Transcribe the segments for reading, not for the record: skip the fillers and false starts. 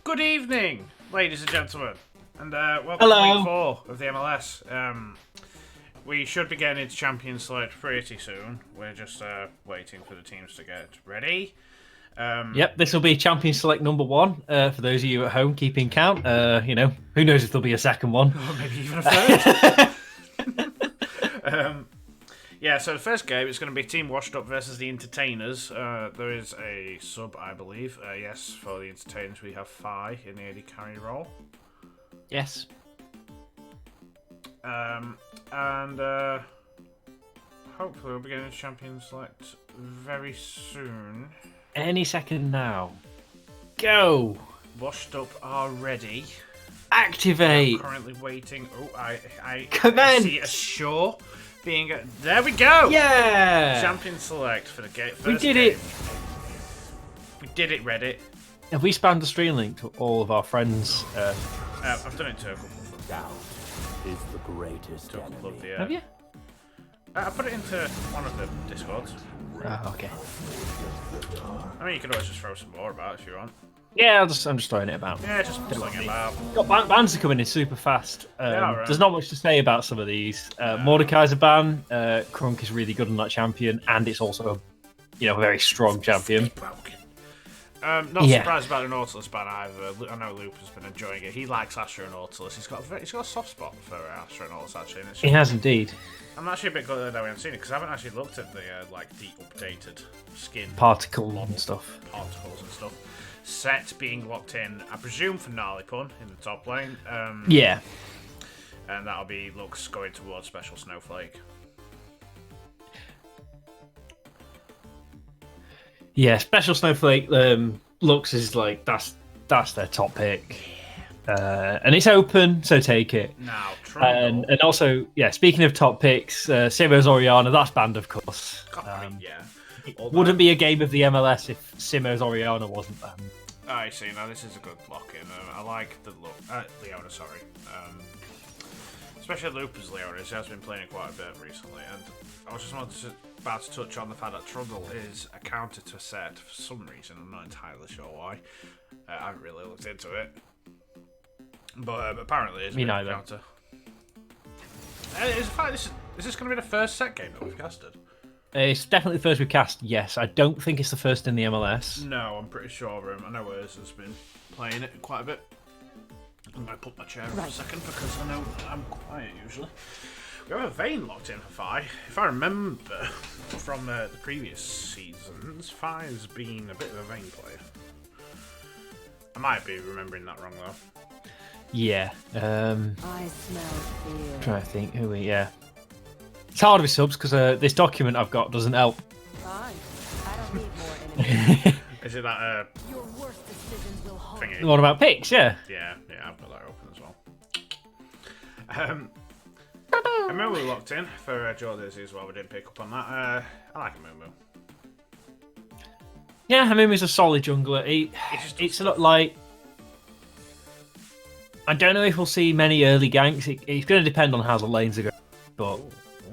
Good evening, ladies and gentlemen, and welcome Hello. to week 4 of the MLS. We should be getting into Champion Select pretty soon. We're just waiting for the teams to get ready. Yep, this will be Champion Select number 1 for those of you at home keeping count. Who knows if there'll be a second one. Or maybe even a third. Yeah, so the first game is going to be Team Washed Up versus the Entertainers. There is a sub, I believe. Yes, for the Entertainers we have Phi in the AD carry role. Yes. And hopefully we'll be getting a Champion Select very soon. Any second now. Go. Washed Up are ready. Activate. Currently waiting. Oh, I Commence. see a shore being. There we go. Yeah. Champion Select for the game. We did it. We did it, Reddit. Have we spammed the stream link to all of our friends? I've done it to a couple of them. Doubt is the greatest To a couple of enemy. the. Have you? I put it into one of the Discords. Oh, okay. I mean, you could always just throw some more about if you want. Yeah, I'm just throwing it about. Yeah, just sling it about. Got bans are coming in super fast. Right. There's not much to say about some of these. Mordecai's a ban. Crunk is really good on that champion, and it's also a very strong champion. Broken. Not surprised about the Nautilus ban either. I know Loop has been enjoying it. He likes Astra and Nautilus. He's got a soft spot for Astra and Nautilus actually. And it's He has indeed. I'm actually a bit glad that we haven't seen it because I haven't actually looked at the the updated skin Particle and stuff. particles and stuff. Set being locked in, I presume for Gnarly Pun in the top lane. Yeah. And that'll be Lux going towards Special Snowflake. Yeah, Special Snowflake Lux is that's their top pick. And it's open, so take it. Now, Trundle. And also, speaking of top picks, Simo's Oriana, that's banned, of course. Yeah. It wouldn't be a game of the MLS if Simo's Oriana wasn't banned. I see. Now this is a good lock-in. I like the look. Leona, sorry. Especially Lupus Leona. She has been playing it quite a bit recently, and I was just about to touch on the fact that Trundle is a counter to set for some reason. I'm not entirely sure why. I haven't really looked into it, but apparently it's a counter. Is this going to be the first set game that we've casted? It's definitely the first we cast, yes. I don't think it's the first in the MLS. No, I'm pretty sure. I know Urs has been playing it quite a bit. I'm going to put my chair up for a second because I know I'm quiet usually. We have a Vayne locked in for Phi. If I remember from the previous seasons, Phi's been a bit of a Vayne player. I might be remembering that wrong though. Yeah. I smell fear. Trying to think who It's hard with subs because this document I've got doesn't help. Fine. I don't need more enemies. Is it that Your worst decisions will haunt thingy? The one about picks, yeah. Yeah, I've got that open as well. I remember we locked in for Jordan's as well. We didn't pick up on that. I like Mumu. Yeah, Hamumu's a solid jungler. It's a lot like... I don't know if we'll see many early ganks. It's going to depend on how the lanes are going. But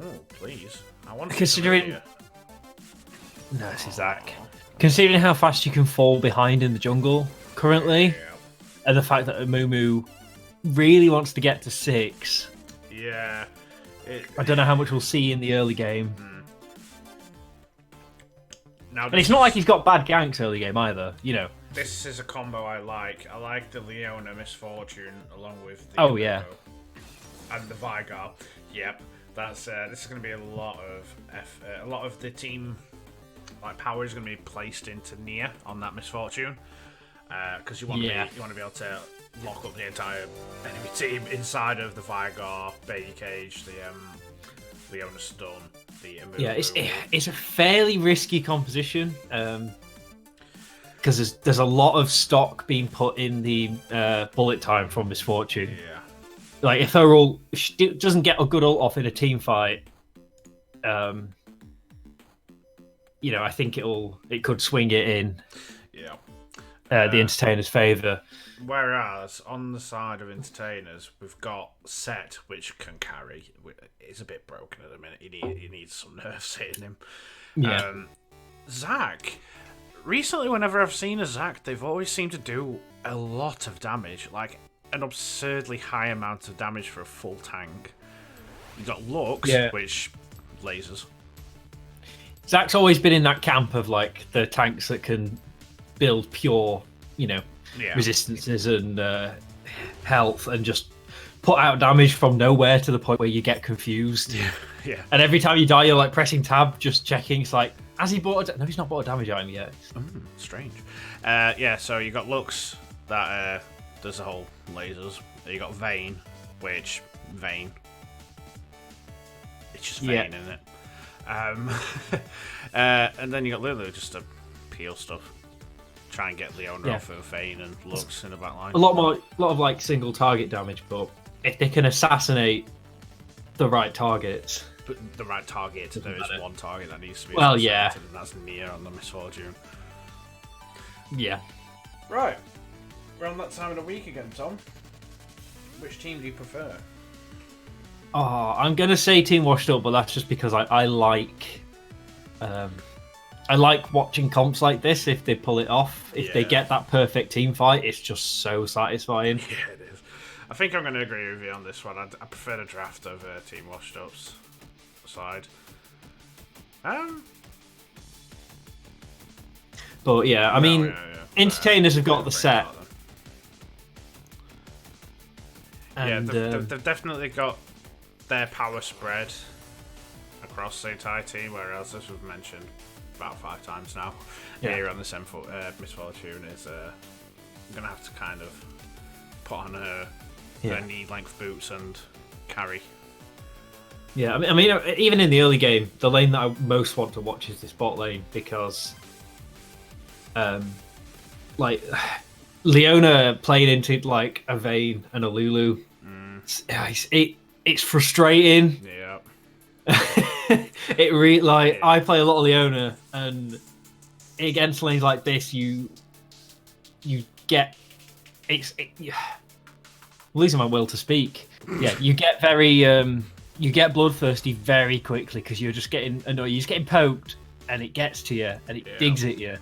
Oh, please. I want considering... No, this is Zach. Considering how fast you can fall behind in the jungle currently, and the fact that Mumu really wants to get to 6, Yeah. I don't know how much we'll see in the early game. Now, And it's not like he's got bad ganks early game either, This is a combo I like. I like the Leona Misfortune along with the yeah. and the Vigar. Yep. That's this is going to be a lot of the team power is going to be placed into Nia on that Misfortune because you want to be able to lock up the entire enemy team inside of the Vigar, Baby Cage, the Leona Stun, the Immortal. Yeah, it's a fairly risky composition because there's a lot of stock being put in the bullet time from Misfortune. Yeah. Like if her ult doesn't get a good ult off in a team fight, I think it could swing it in. Yeah. The Entertainers' favour. Whereas on the side of Entertainers, we've got Set, which can carry. He's a bit broken at the minute. He needs some nerves hitting him. Yeah. Zach, recently, whenever I've seen a Zach, they've always seemed to do a lot of damage, like an absurdly high amount of damage for a full tank. You got Lux, which lasers. Zach's always been in that camp of like the tanks that can build pure, resistances and health and just put out damage from nowhere to the point where you get confused. Yeah. And every time you die, you're like pressing tab, just checking. It's like, has he bought no, he's not bought a damage item yet. Strange. So you got Lux that does the whole lasers. You got Vayne, which Vayne. It's just Vayne, isn't it? And then you got Lulu just to peel stuff. Try and get Leona off of Vayne and Lux in the back line. A lot of like single target damage, but if they can assassinate the right targets. But the right target, there is one target that needs to be assassinated, and that's Nia on the Misfortune. Yeah. Right. We're on that time of the week again, Tom. Which team do you prefer? Oh, I'm gonna say Team Washed Up, but that's just because I like watching comps like this. If they pull it off, if they get that perfect team fight, it's just so satisfying. Yeah, it is. I think I'm going to agree with you on this one. I prefer the draft of Team Washed Up's side. But yeah, I mean, Entertainers have got the set. And, they've definitely got their power spread across the entire team, whereas, as we've mentioned about 5 times now, here on this Misfortune is I'm going to have to kind of put on her knee-length boots and carry. Yeah, I mean, even in the early game, the lane that I most want to watch is this bot lane because, like, Leona playing into like a Vayne and a Lulu, it's frustrating. Yeah. It really I play a lot of Leona, and against lanes like this, you get I'm losing my will to speak. Yeah, you get very you get bloodthirsty very quickly because you're just getting annoyed. You're just getting poked, and it gets to you, and it digs at you.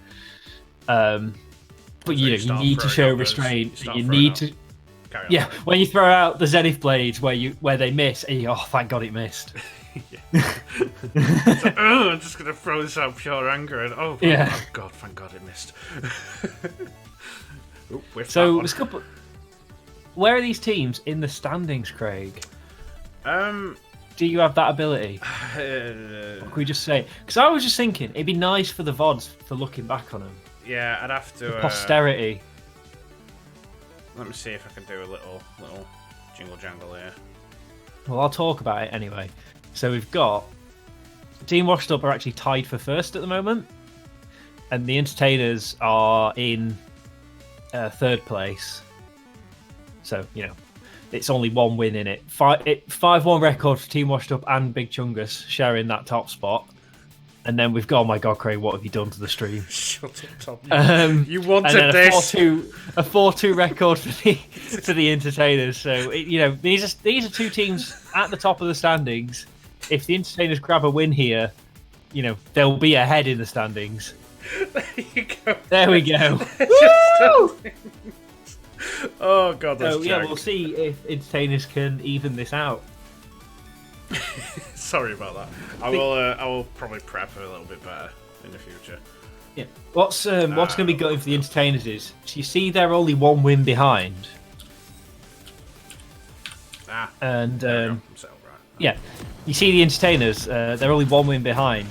But you need to show restraint. You need to. Yeah, when you throw out the Zenith blades where they miss, and you go, oh, thank God it missed. I'm just gonna throw this out pure anger, and oh God, thank God it missed. So there's a couple. Where are these teams in the standings, Craig? Do you have that ability? Can we just say? Because I was just thinking it'd be nice for the VODs for looking back on them. Yeah, I'd have to. Posterity. Let me see if I can do a little jingle jangle here. Well, I'll talk about it anyway. So we've got Team Washed Up are actually tied for first at the moment, and the Entertainers are in 3rd place. So it's only 1 win in it. 5-1 record for Team Washed Up and Big Chungus sharing that top spot. And then we've got, oh my God, Craig, what have you done to the stream? Shut up, Tom. You wanted this. A 4-2 record for the Entertainers. So these are 2 teams at the top of the standings. If the Entertainers grab a win here, they'll be ahead in the standings. There you go. There we go. Oh God, that's we'll see if Entertainers can even this out. Sorry about that. I will probably prep a little bit better in the future. Yeah. What's going to be going for the Entertainers is, so you see they're only 1 win behind. And yeah, you see the Entertainers, they're only 1 win behind,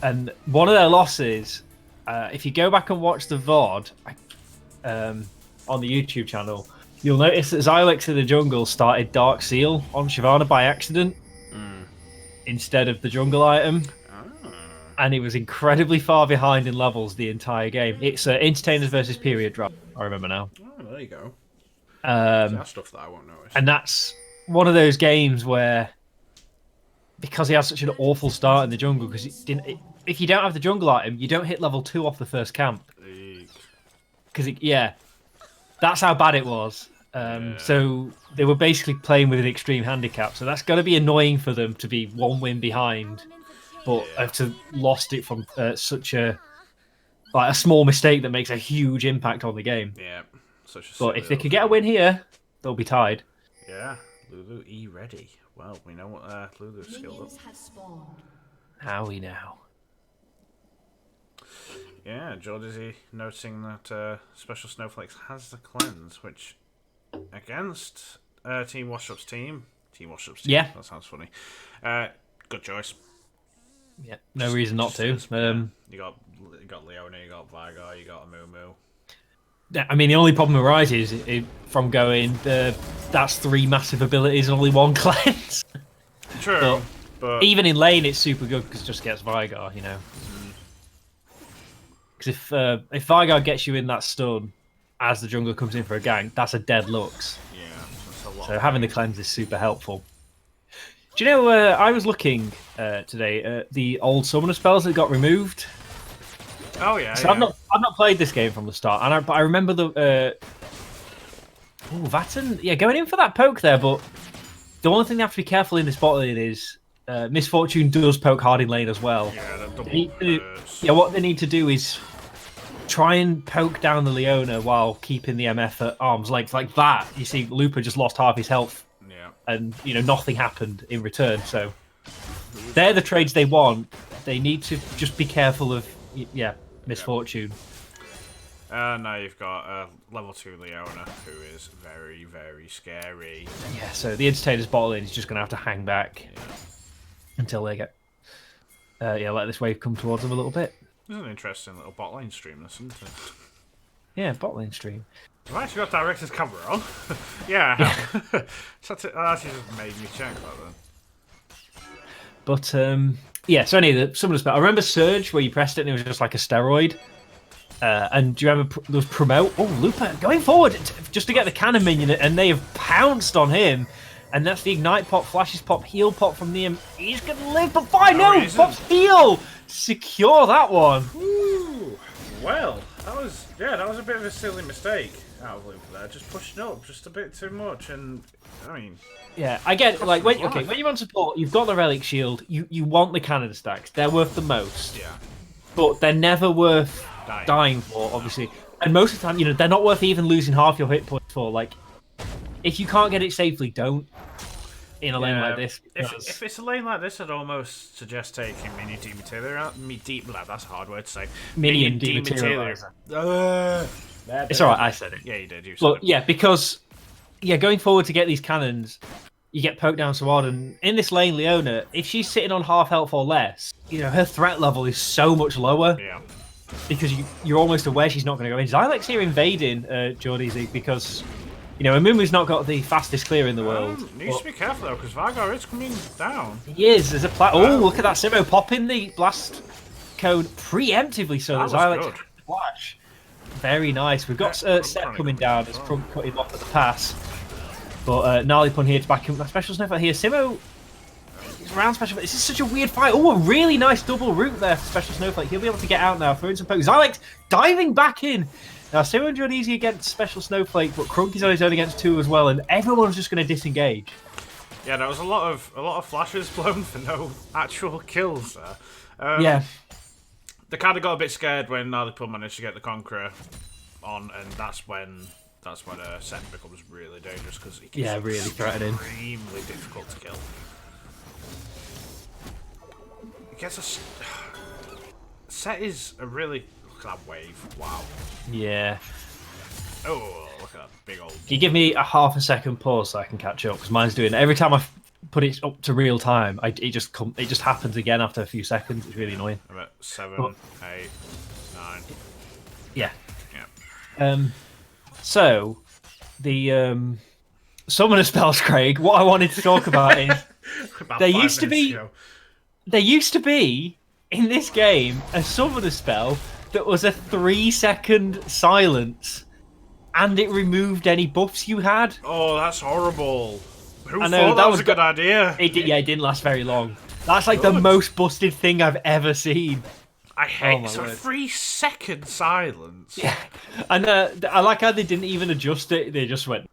and one of their losses. If you go back and watch the VOD on the YouTube channel, you'll notice that Xylex in the jungle started Dark Seal on Shyvana by accident instead of the jungle item. And he was incredibly far behind in levels the entire game. It's Entertainers versus Period Drop, I remember now. Oh, there you go. That's stuff that I won't notice. And that's one of those games where, because he had such an awful start in the jungle, because if you don't have the jungle item, you don't hit level 2 off the first camp. Because that's how bad it was. So they were basically playing with an extreme handicap. So that's going to be annoying for them to be 1 win behind, but to lost it from such a small mistake that makes a huge impact on the game. Yeah. Such a But if they silly could get a win here, they'll be tied. Yeah, Lulu E ready. Well, we know what Lulu's skilled up. Howie now. Yeah, Geordie noticing that Special Snowflakes has the cleanse, which against Team Washup's team. Yeah. That sounds funny. Good choice. Yeah, no reason not to. You got Leona, you got Vigar, you got Amumu. I mean, the only problem arises from going, that's 3 massive abilities and only 1 cleanse. True, but even in lane, it's super good because it just gets Vigar, you know. Because if Vigar gets you in that stun as the jungler comes in for a gank, that's a dead Lux. Yeah, that's a lot. So having the cleanse is super helpful. Do you know, I was looking today at the old summoner spells that got removed. Oh yeah. So I've not played this game from the start, but I remember the Vatten, going in for that poke there. But the one thing they have to be careful in this bot lane is Misfortune does poke hard in lane as well. Yeah, that double what they need to do is try and poke down the Leona while keeping the MF at arm's length like that. You see, Lupa just lost half his health. Yeah. And nothing happened in return. So they're the trades they want. They need to just be careful of Misfortune. Now you've got level 2 Leona, who is very, very scary. Yeah, so the Intertainers bot lane is just going to have to hang back until they get... let this wave come towards them a little bit. This is an interesting little bot lane stream, isn't it? Yeah, bot lane stream. I've actually got director's cover on. Yeah, I have. That actually just made me check that then. But, so anyway, some of the spell. I remember Surge, where you pressed it and it was just like a steroid. And do you remember there was Promote? Oh, Lupa going forward just to get the cannon minion, and they have pounced on him. And that's the Ignite pop, Flashes pop, Heal pop from Liam. He's going to live, but fine, no! Pop's Heal! Secure that one. Ooh, well, that was a bit of a silly mistake out of Lupa there. Just pushing up just a bit too much, and I mean... Yeah, I get like when you want support, you've got the Relic Shield, you want the cannon stacks. They're worth the most. Yeah. But they're never worth dying for, obviously. And most of the time, they're not worth even losing half your hit points for. Like, if you can't get it safely, don't in a lane like this. If it's a lane like this, I'd almost suggest taking Minion Dematerializer. That's a hard word to say. Minion Dematerializer. It's alright, I said it. Yeah, you did. You said it. Yeah, because going forward to get these cannons, you get poked down so hard, and in this lane, Leona, if she's sitting on half health or less, her threat level is so much lower. Yeah. Because you're almost aware she's not going to go in. Xylex here invading Geordie's because, Amumu's not got the fastest clear in the world. Needs to be careful though, because Vigar is coming down. He is. There's a look at that Simo popping the blast cone preemptively so that Xylex can flash. Very nice. We've got Set coming down as Crunk cut him off at the pass. But Gnarly Pun here to back him. That special snowflake here. Simo is around special. This is such a weird fight. Oh, a really nice double route there for Special Snowflake. He'll be able to get out now, throwing some pokes. Xylex diving back in. Now, Simo and Easy against Special Snowflake, but Crunk is on his own against 2 as well, and everyone's just going to disengage. Yeah, there was a lot of flashes blown for no actual kills there. Yeah. They kind of got a bit scared when Gnarly Pun managed to get the Conqueror on, and that's when Set becomes really dangerous because he keeps really threatening, extremely difficult to kill. It gets Set is a really look at that wave. Wow. Yeah. Oh, look at that big old. Can you give me a half a second pause so I can catch up? Because mine's doing it. Every time I put it up to real time, it just happens again after a few seconds. It's really annoying. I'm at 7, 8, 9. Yeah. Yeah. So the summoner spells, Craig. What I wanted to talk about is there used to be in this game a summoner spell that was a 3-second silence, and it removed any buffs you had. Oh, that's horrible. Who I know, thought that was a good idea? It didn't last very long. That's like the most busted thing I've ever seen. I hate a 3-second silence. Yeah, and I like how they didn't even adjust it. They just went,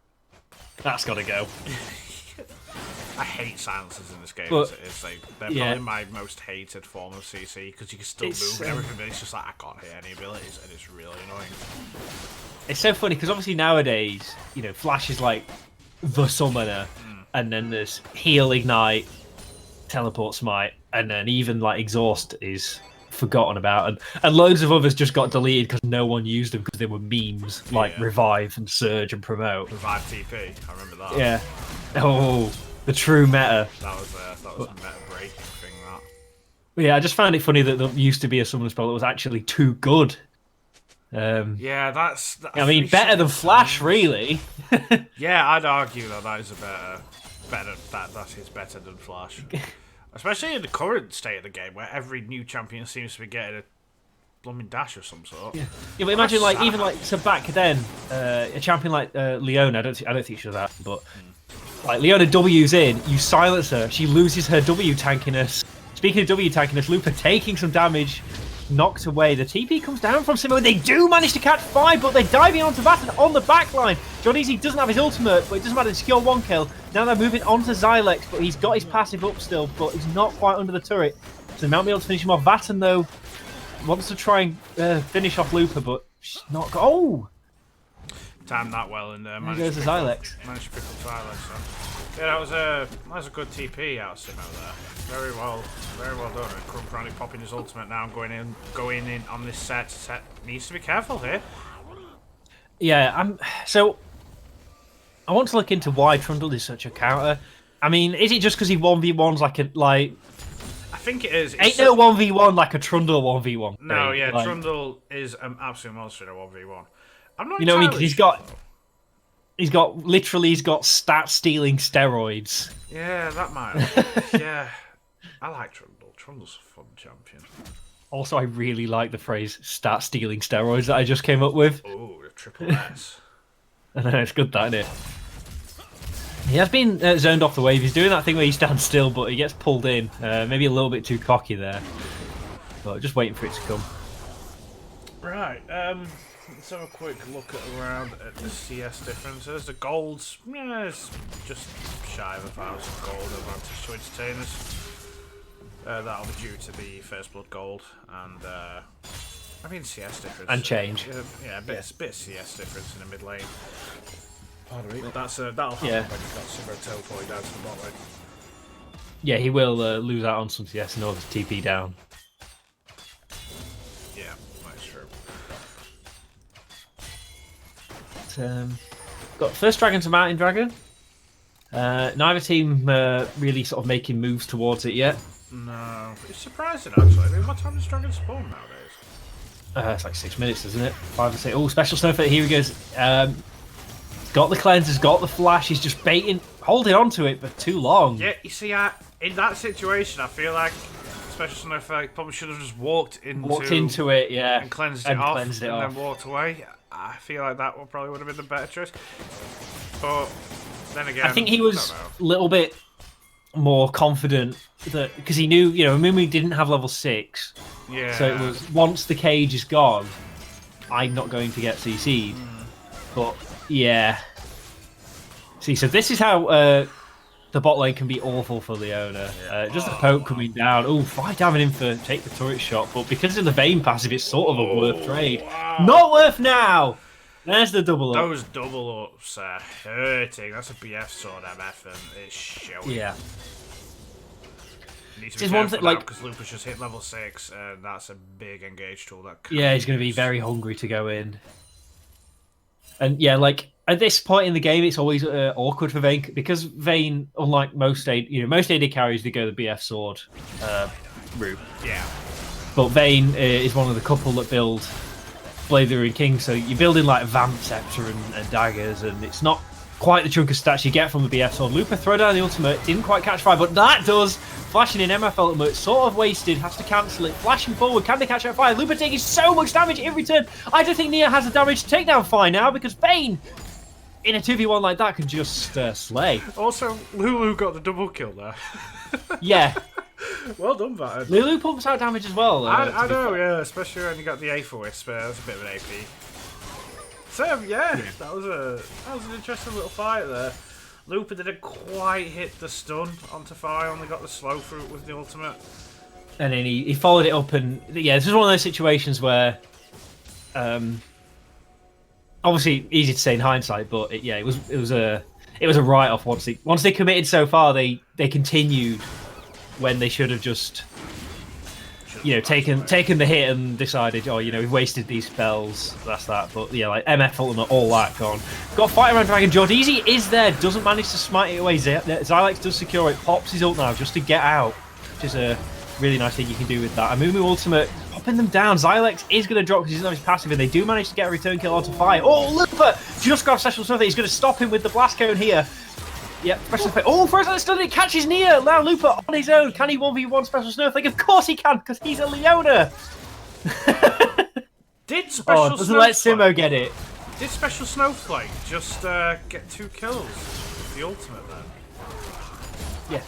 "That's got to go." I hate silencers in this game. But, As it is. They're probably my most hated form of CC because you can still move and everything, but it's just like I can't hit any abilities, and it's really annoying. It's so funny because obviously nowadays, Flash is like the summoner, and then there's heal, ignite, teleport, smite, and then even like exhaust is forgotten about, and loads of others just got deleted because no one used them because they were memes like revive and surge and promote. Revive TP, I remember that. Yeah. Oh, the true meta. That was a meta breaking thing. That. But yeah, I just found it funny that there used to be a summon spell that was actually too good. Yeah, that's. I mean, better than Flash, really. Yeah, I'd argue that is that is better than Flash. Especially in the current state of the game, where every new champion seems to be getting a blooming dash of some sort. Yeah, but imagine so back then, a champion like Leona. I don't think she does that, but like Leona W's in, you silence her, she loses her W tankiness. Speaking of W tankiness, Lupa taking some damage, knocked away. The TP comes down from Simo. They do manage to catch 5, but they're diving onto Vatten on the back line. John Easy doesn't have his ultimate, but it doesn't matter. They secure 1 kill. Now they're moving on to Xylex, but he's got his passive up still, but he's not quite under the turret. So they might be able to finish him off. Vatten, though, wants to try and finish off Lupa, but she's not. Oh! Timed that well, and managed to pick up Xylex. So. Yeah, that was a good TP out of Simo there. Very well done. And Crump popping his ultimate now and going in on this set. Set needs to be careful here. Yeah, so I want to look into why Trundle is such a counter. I mean, is it just because he 1v1s I think it is. Ain't no 1v1 like a Trundle 1v1. No, thing. yeah, like, Trundle is an absolute monster in a 1v1. I'm not. You know what I mean? Because he's got stat stealing steroids. Yeah, that might. Yeah, I like Trundle. Trundle's a fun champion. Also, I really like the phrase "stat stealing steroids" that I just came up with. Oh, the triple S. I know, it's good, that, isn't it? He has been zoned off the wave. He's doing that thing where he stands still, but he gets pulled in. Maybe a little bit too cocky there. But just waiting for it to come. Right. Let's have a quick look around at the CS differences. The golds, it's just shy of 1,000 gold advantage to Intertainers. That'll be due to the First Blood gold and I mean CS difference and change. Yeah, a bit of CS difference in the mid lane. Pardon me. But that'll happen when you've got Simo teleporting down to the bot lane. Yeah, he will lose out on some CS in order to TP down. Yeah, that's true. Got first dragon to Mountain Dragon. Neither team really sort of making moves towards it yet. No, it's surprising actually. I mean, what time does Dragon spawn nowadays? It's like 6 minutes, isn't it? 5 or 6. Oh, special snowflake. Here he goes. Got the cleansers, got the flash. He's just baiting, holding on to it for too long. Yeah, you see, in that situation, I feel like special snowflake probably should have just walked into it, yeah, and cleansed it off, then walked away. I feel like that probably would have been the better choice. But then again, I think he was a little bit more confident that because he knew, Mumu didn't have level 6. Yeah. So it was once the cage is gone, I'm not going to get CC'd. But yeah. See, so this is how the bot lane can be awful for Leona. Just a poke coming down. Oh, 5 damage in for take the turret shot, but because of the Vayne passive, it's sort of a worth trade. Wow. Not worth now. There's the double up. Those double ups are hurting. That's a BF sword MF, and it's showing. Yeah. Need to be careful now because Lupus just hit level 6, and that's a big engage tool. Yeah, he's going to be very hungry to go in. And yeah, at this point in the game, it's always awkward for Vayne because Vayne, unlike most AD carries, they go the BF sword route. Yeah. But Vayne is one of the couple that build Blade of the Ruined King, so you're building like Vamp Scepter and daggers, and it's not quite the chunk of stats you get from the BF sword. Lupa throw down the ultimate, didn't quite catch fire, but that does. Flashing in MF ultimate, sort of wasted, has to cancel it. Flashing forward, can they catch that fire? Lupa taking so much damage in return. I don't think Nia has the damage to take down fire now because Vayne, in a 2v1 like that, can just slay. Also, Lulu got the double kill there. Yeah. Well done, Vatten. Lulu pumps out damage as well. I know, yeah, especially when you got the Aether Wisp. That's a bit of an AP. So, yeah, that was an interesting little fight there. Looper didn't quite hit the stun onto Fi, only got the slow through with the ultimate. And then he followed it up, and yeah, this is one of those situations where, obviously easy to say in hindsight, but it was a write off once they committed so far. They continued when they should have just taken the hit and decided, oh, we've wasted these spells. That's that. But yeah, like MF ultimate, all that gone. Got fight around Dragon. George Easy is there, doesn't manage to smite it away. Xylex does secure it, pops his ult now just to get out, which is a really nice thing you can do with that. Amumu ultimate, popping them down. Xylex is going to drop because he doesn't have his passive, and they do manage to get a return kill onto Fi. Oh, Looper just grabs special stuff. He's going to stop him with the blast cone here. Yep, special effect. Oh, first time stun, it catches Nia. Now Looper on his own. Can he 1v1 special snowflake? Of course he can, because he's a Leona. Did special doesn't let Simo get it. Did special snowflake just get 2 kills with the ultimate then? Yeah.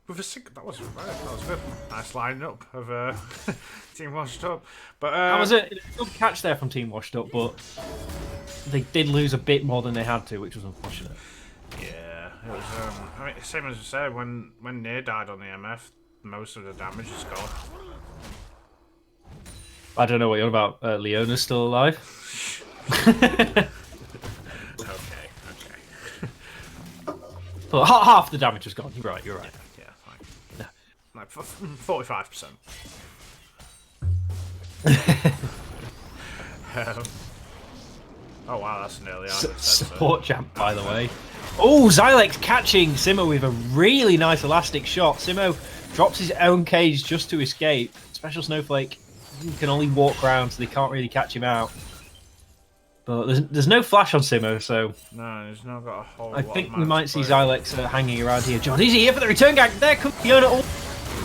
With a that was good. Nice line up of Team Washed Up. But that was a good catch there from Team Washed Up, but they did lose a bit more than they had to, which was unfortunate. Yeah, it was. I mean, same as you said, when Near died on the MF, most of the damage is gone. I don't know what you're on about. Leona's still alive. Okay. But half the damage was gone. You're right. Yeah, fine. No. Like 45%. Oh wow, that's an early support jump, by the way. Oh, Xylex catching Simo with a really nice elastic shot. Simo drops his own cage just to escape. Special Snowflake, he can only walk around, so they can't really catch him out. But there's no flash on Simo, so no, he's not got a whole. I think we might see Xylex hanging around here. John, is he here for the return gang? There comes Fiona.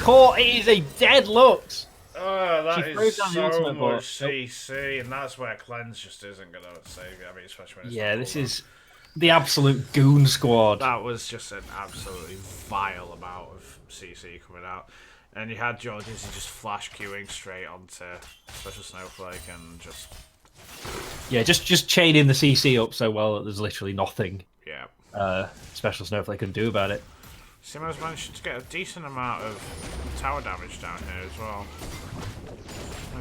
Caught. It is a dead Lux. Oh, that is so ultimate, much CC, and that's where Cleanse just isn't going to save you. I mean, especially when it's this is the absolute goon squad. That was just an absolutely vile amount of CC coming out. And you had George Izzy just flash queuing straight onto Special Snowflake and just... Yeah, just chaining the CC up so well that there's literally nothing Special Snowflake can do about it. Simo's managed to get a decent amount of tower damage down here as well.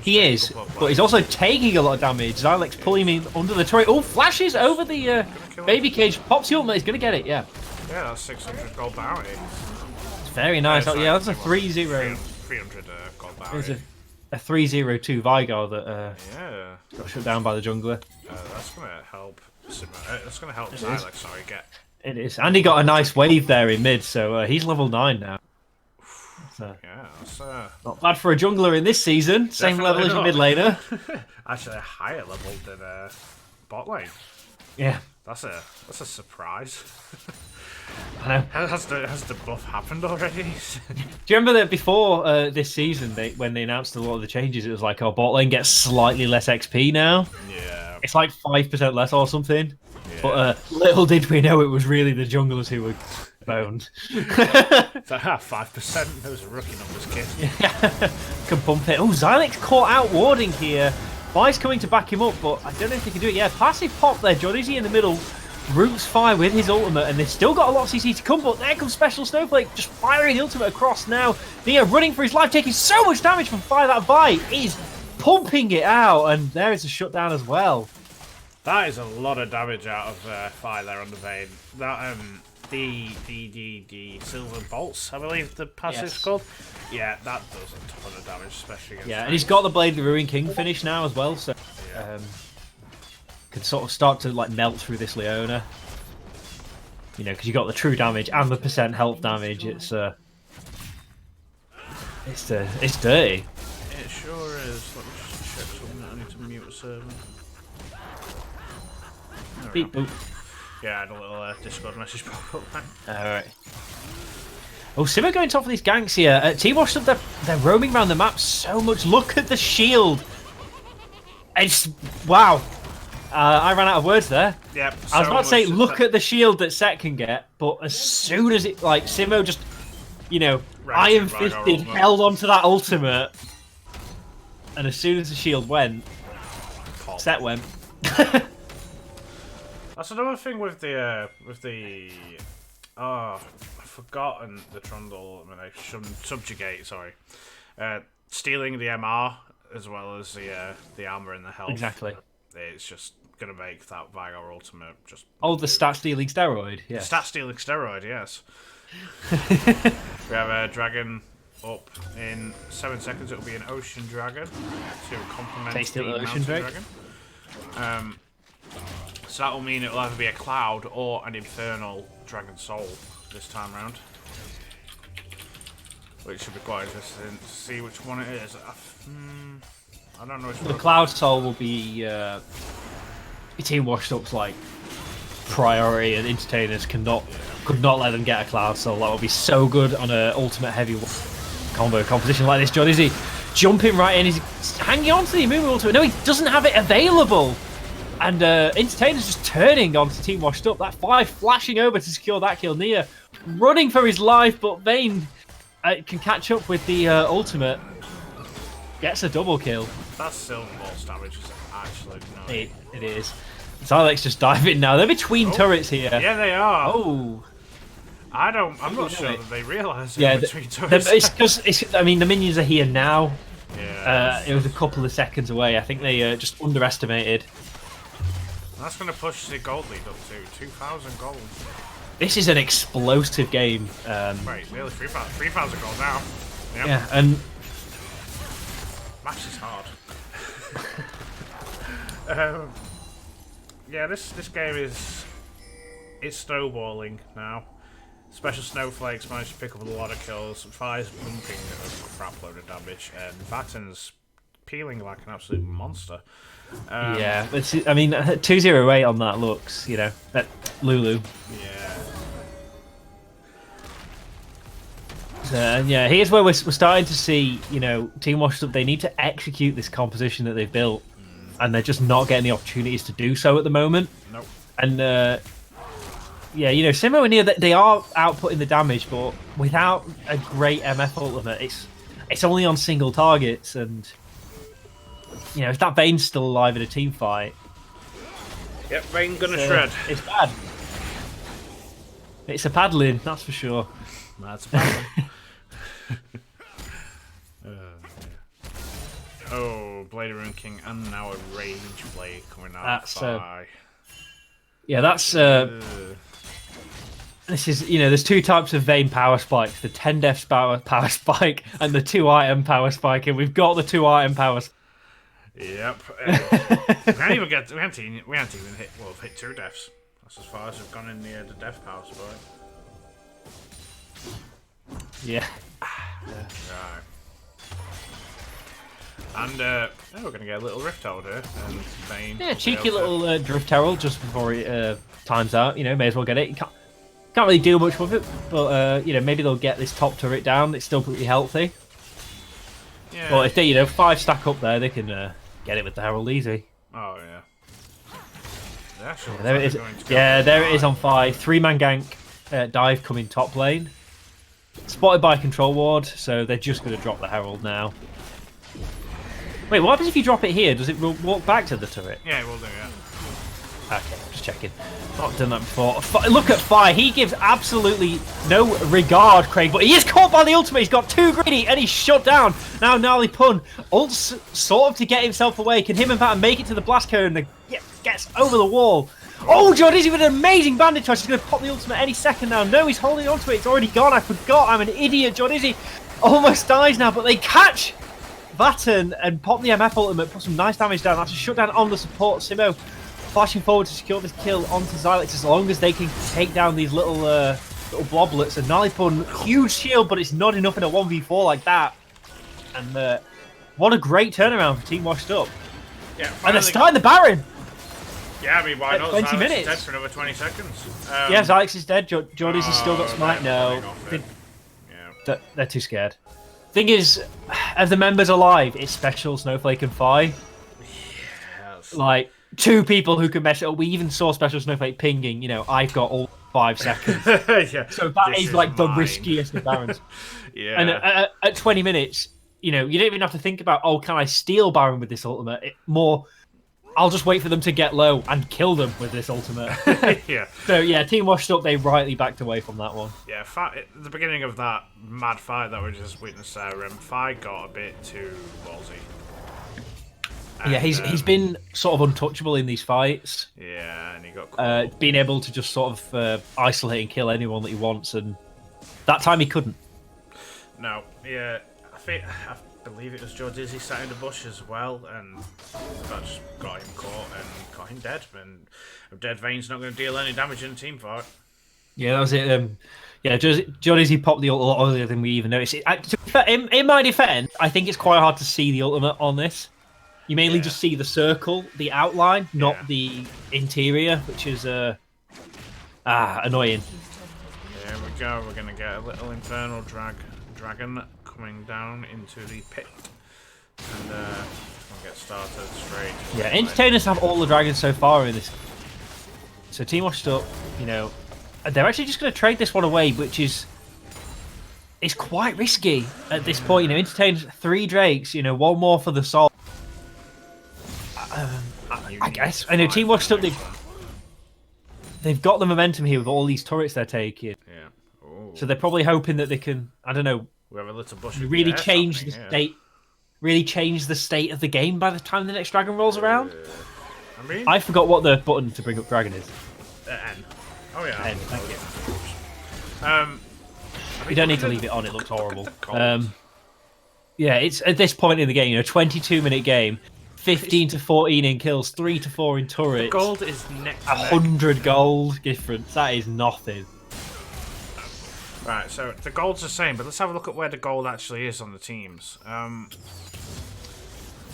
He is, but he's also taking a lot of damage. Xylex pulling him under the turret. Oh, flashes over the baby cage. Pops the ultimate. He's going to get it, yeah. Yeah, that's 600 gold bounty. It's very nice. Yeah, that's a 3-0. 300 gold bounty. There's a 3-0-2 Vigar that got shut down by the jungler. That's going to help that's going to help Xylex, sorry, get... It is. And he got a nice wave there in mid, so he's level 9 now. Yeah, that's not bad for a jungler in this season. Same level as your mid laner. Actually, a higher level than bot lane. Yeah, that's a surprise. I know. Has the buff happened already? Do you remember that before this season, when they announced a lot of the changes, it was like, oh, bot lane gets slightly less XP now. Yeah, it's like 5% less or something. Yeah. But little did we know it was really the junglers who were boned. So 5%. Those are rookie numbers, kid. Yeah. Can bump it. Oh, Xylex caught out warding here. Vi's coming to back him up, but I don't know if they can do it. Yeah, passive pop there. John Izzy in the middle. Roots Fire with his ultimate, and they've still got a lot of CC to come, but there comes Special Snowflake, just firing the ultimate across now. Nia running for his life, taking so much damage from Fire. That Vi is pumping it out, and there is a shutdown as well. That is a lot of damage out of Fire there on the Vayne. That the Silver Bolts, I believe the passive's called. Yeah, that does a ton of damage, especially against and he's got the Blade of the Ruin King finish now as well, so can sort of start to like melt through this Leona. You know, because you got the true damage and the % health damage. It's dirty. It sure is. Let me just check something. I need to mute a server. Beep boop. Yeah, I had a little Discord message pop up. Alright. Oh, Simo going top of these ganks here. T-Wash, they're roaming around the map so much. Look at the shield. It's... Wow. I ran out of words there. Yep. I was about to say, look at the shield that Set can get, but as soon as it... Like, Simo just, you know, iron-fisted, held onto that ultimate. And as soon as the shield went, Set went. That's another thing with the oh, I've forgotten the Trundle. I mean, subjugate. Sorry, stealing the MR as well as the armor and the health. Exactly. It's just gonna make that Vigor ultimate just. Oh, the stat stealing steroid. Yeah. Stat stealing steroid. Yes. We have a dragon up in 7 seconds. It'll be an ocean dragon to complement the mountain dragon. So that will mean it'll either be a cloud or an infernal dragon soul this time round, which should be quite interesting to see which one it is. I don't know which one. The cloud soul will be Team Washed Up's like priority, and Intertainers could not let them get a cloud soul. That would be so good on an ultimate heavy combo composition like this. John, is he jumping right in? He's hanging on to the Amumu ultimate. No, he doesn't have it available. And Entertainer's just turning onto Team Washed Up. That 5 flashing over to secure that kill. Nia running for his life, but Vayne can catch up with the ultimate. Gets a double kill. That silver ball's damage is absolute nice. It is. Zylex just diving now. They're between turrets here. Yeah, they are. Oh. I'm not sure that they realise they're between turrets. It's because I mean, the minions are here now. Yeah. It was a couple of seconds away. I think they just underestimated. That's going to push the gold lead up to 2,000 gold. This is an explosive game. Wait, nearly 3,000 gold now. Yep. Yeah, and match is hard. Yeah, this game is snowballing now. Special Snowflakes managed to pick up a lot of kills. Fire's bumping a crap load of damage, and Vatten's peeling like an absolute monster. Yeah, I memean, 208 on that looks, Lulu. Yeah. So, yeah, here's where we're starting to see, Team Washed Up, they need to execute this composition that they've built, and they're just not getting the opportunities to do so at the moment. Nope. And, yeah, Simo and Nia, they are outputting the damage, but without a great MF ultimate, it's only on single targets, and if that Vayne's still alive in a team fight, yep, Vayne gonna shred. It's bad. It's a paddling, that's for sure. That's a paddling. Oh, Blade of Rune King, and now a Rage Blade coming out. That's yeah, that's this is there's 2 types of Vayne power spikes: the 10 deaths power spike and the 2 item power spike, and we've got the 2 item power. Yep. We haven't even hit. Well, we've hit 2 deaths. That's as far as we've gone in the death power spike. Yeah. Right. And we're going to get a little Rift Herald here. And Vayne. Yeah, cheeky little Drift Herald just before it times out. May as well get it. You can't really do much with it, but maybe they'll get this top turret down. It's still pretty healthy. Yeah. But if they 5 stack up there, they can get it with the Herald easy. Oh yeah. Yeah, there it is. Yeah, there it is on 5. 3-man gank dive coming top lane. Spotted by Control Ward, so they're just going to drop the Herald now. Wait, what happens if you drop it here? Does it walk back to the turret? Yeah, it will do, yeah. Okay, just checking. Not done that before. Look at Fire. He gives absolutely no regard, Craig, but he is caught by the ultimate. He's got too greedy, and he's shut down. Now Gnarly Pun ults sort of to get himself away. Can him and Vatten make it to the blast cone and gets over the wall? Oh, Jordy's with an amazing bandit touch. He's going to pop the ultimate any second now. No, he's holding on to it. It's already gone. I forgot. I'm an idiot. Jordy almost dies now, but they catch Vatten and pop the MF ultimate, put some nice damage down. That's a shutdown on the support. Simo flashing forward to secure this kill onto Zylex as long as they can take down these little bloblets. And Nalipun, huge shield, but it's not enough in a 1v4 like that. And what a great turnaround for Team Washed Up. Yeah, and they're starting the Baron. Yeah, I mean, why not? 20 minutes. Dead for another 20 seconds. Yeah, Zylex is dead. Jordy's has still got smite. No, they're too scared. Thing is, of the members alive, it's Special, Snowflake, and Fi. Yes. Like 2 people who can mess it up. We even saw Special Snowflake pinging. I've got all 5 seconds. Yeah. So that is like the riskiest of Barons. Yeah. And at 20 minutes, you don't even have to think about, can I steal Baron with this ultimate? I'll just wait for them to get low and kill them with this ultimate. Yeah. So yeah, team washed up. They rightly backed away from that one. Yeah, at the beginning of that mad fight that we just witnessed there, Fi got a bit too ballsy. And, Yeah, he's been sort of untouchable in these fights. Yeah, and he got caught. Being able to just sort of isolate and kill anyone that he wants, and that time he couldn't. No, yeah, I believe it was Joe Dizzy sat in the bush as well, and that just got him caught and got him dead. And a dead Vane's not going to deal any damage in a team fight. Yeah, that was it. Yeah, Joe Dizzy popped the ult a lot earlier than we even noticed. In my defense, I think it's quite hard to see the ultimate on this. You mainly just see the circle, the outline, not the interior, which is annoying. There we go. We're going to get a little infernal dragon coming down into the pit. And we'll get started straight. Yeah, Entertainers have all the dragons so far in this. So Team Washed Up, you know, they're actually just going to trade this one away, which is quite risky at this point. You know, Entertainers 3 Drakes, you know, 1 more for the soul. I guess. I know Team Washed Up, they've got the momentum here with all these turrets they're taking. Yeah. Ooh. So they're probably hoping that they can, I don't know, We have a little bush really change the state. Really change the state of the game by the time the next dragon rolls around. I forgot what the button to bring up dragon is. N. Oh yeah. N, thank you. You You don't need to leave it on. It looks horrible. Yeah, it's at this point in the game, you know, 22-minute game, 15 to 14 in kills, 3 to 4 in turrets. Gold is next. 100 gold difference. That is nothing. Right, so the gold's the same, but let's have a look at where the gold actually is on the teams.